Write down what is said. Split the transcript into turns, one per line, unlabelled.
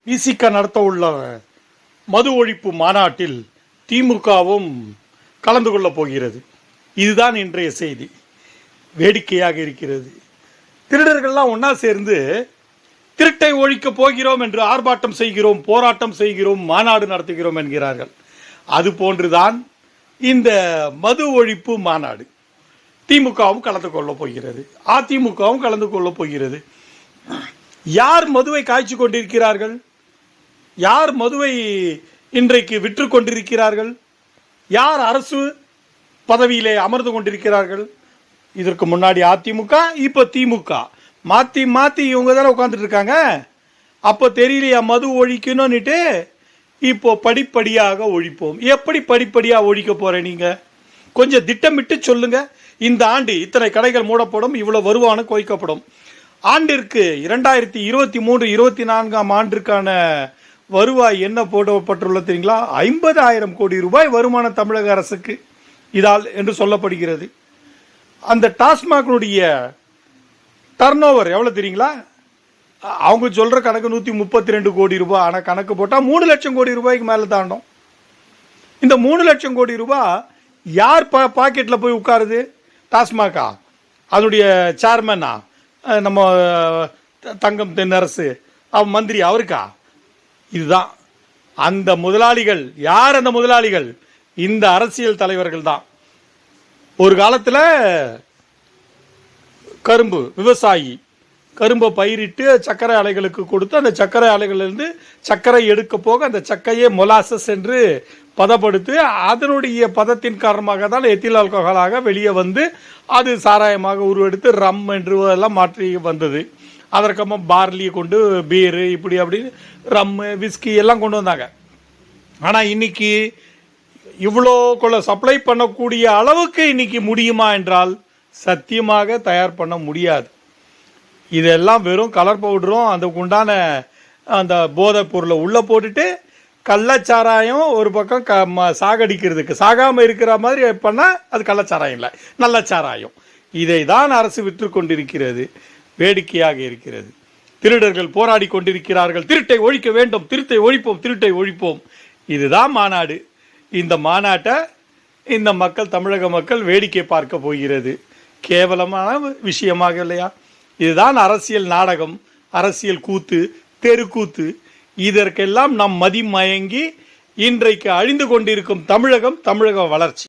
விசிக நடத்த உள்ள மது ஒழிப்பு மாநாட்டில் திமுகவும் கலந்து கொள்ளப் போகிறது. இதுதான் இன்றைய செய்தி. வேடிக்கையாக இருக்கிறது. திருடர்கள்லாம் ஒன்னா சேர்ந்து திருட்டை ஒழிக்கப் போகிறோம் என்று ஆர்ப்பாட்டம் செய்கிறோம், போராட்டம் செய்கிறோம், மாநாடு நடத்துகிறோம் என்கிறார்கள். அது போன்றுதான் இந்த மது ஒழிப்பு மாநாடு. திமுகவும் கலந்து கொள்ளப் போகிறது, அதிமுகவும் கலந்து கொள்ளப் போகிறது. யார் மதுவை காய்ச்சி கொண்டிருக்கிறார்கள்? யார் மதுவை இன்றைக்கு விற்று கொண்டிருக்கிறார்கள்? யார் அரசு பதவியிலே அமர்ந்து கொண்டிருக்கிறார்கள்? இதற்கு முன்னாடி அதிமுக, இப்போ திமுக, மாற்றி மாற்றி இவங்க தானே உட்காந்துட்டு இருக்காங்க. அப்போ தெரியலையா மது ஒழிக்கணும்னுட்டு? இப்போ படிப்படியாக ஒழிப்போம். எப்படி படிப்படியாக ஒழிக்க போகிறேன்? நீங்கள் கொஞ்சம் திட்டமிட்டு சொல்லுங்க. இந்த ஆண்டு இத்தனை கடைகள் மூடப்படும், இவ்வளோ வருமானம் குறைக்கப்படும். ஆண்டிற்கு 2023-24 ஆண்டிற்கான வருவாய் என்ன போடப்பட்டுள்ளது தெரியுங்களா? 50,000 கோடி ரூபாய் வருமானம் தமிழக அரசுக்கு இதால் என்று சொல்லப்படுகிறது. அந்த டாஸ்மாக்னுடைய டர்ன் ஓவர் எவ்வளோ தெரியுங்களா? அவங்க சொல்கிற கணக்கு 132 கோடி ரூபாய். ஆனால் கணக்கு போட்டால் 3 லட்சம் கோடி ரூபாய்க்கு மேலே தாண்டும். இந்த 3 லட்சம் கோடி ரூபாய் யார் பாக்கெட்டில் போய் உட்காருது? டாஸ்மாகா? அதனுடைய சேர்மனா நம்ம தங்கம் தென்னரசு மந்திரி அவருக்கா? இதுதான் அந்த முதலாளிகள். யார் அந்த முதலாளிகள்? இந்த அரசியல் தலைவர்கள் தான். ஒரு காலத்தில் கரும்பு விவசாயி கரும்பை பயிரிட்டு சர்க்கரை ஆலைகளுக்கு கொடுத்து அந்த சர்க்கரை ஆலைகளிலிருந்து சர்க்கரை எடுக்க போக அந்த சர்க்கையை மொலாசஸ் என்று பதப்படுத்தி அதனுடைய பதத்தின் காரணமாக தான் எத்தில் ஆல்கஹாலாக வெளியே வந்து அது சாராயமாக உருவெடுத்து ரம் என்று எல்லாம் மாற்றி வந்தது. அதற்கப்புறம் பார்லியை கொண்டு பீரு இப்படி அப்படின்னு ரம்மு விஸ்கி எல்லாம் கொண்டு வந்தாங்க. ஆனால் இன்னைக்கு இவ்வளோ சப்ளை பண்ணக்கூடிய அளவுக்கு இன்னைக்கு முடியுமா என்றால் சத்தியமாக தயார் பண்ண முடியாது. இதெல்லாம் வெறும் கலர் பவுடரும் அதுக்கு உண்டான அந்த போதைப் பொருளை உள்ளே போட்டுட்டு கள்ளச்சாராயம் ஒரு பக்கம் சாகடிக்கிறதுக்கு சாகாமல் இருக்கிற மாதிரி பண்ணால் அது கள்ளச்சாராயம் இல்லை, நல்ல சாராயம். இதை தான் அரசு விற்று கொண்டிருக்கிறது. வேடிக்கையாக இருக்கிறது. திருடர்கள் போராடி கொண்டிருக்கிறார்கள். திருட்டை ஒழிக்க வேண்டும், திருட்டை ஒழிப்போம், திருட்டை ஒழிப்போம். இதுதான் மாநாடு. இந்த மாநாட்டை இந்த மக்கள், தமிழக மக்கள் வேடிக்கை பார்க்க போகிறது. கேவலமான விஷயமாக இல்லையா? இதுதான் அரசியல் நாடகம், அரசியல் கூத்து, தெருக்கூத்து. இதற்கெல்லாம் நாம் மதிமயங்கி இன்றைக்கு அழிந்து கொண்டிருக்கும் தமிழகம், தமிழக வளர்ச்சி.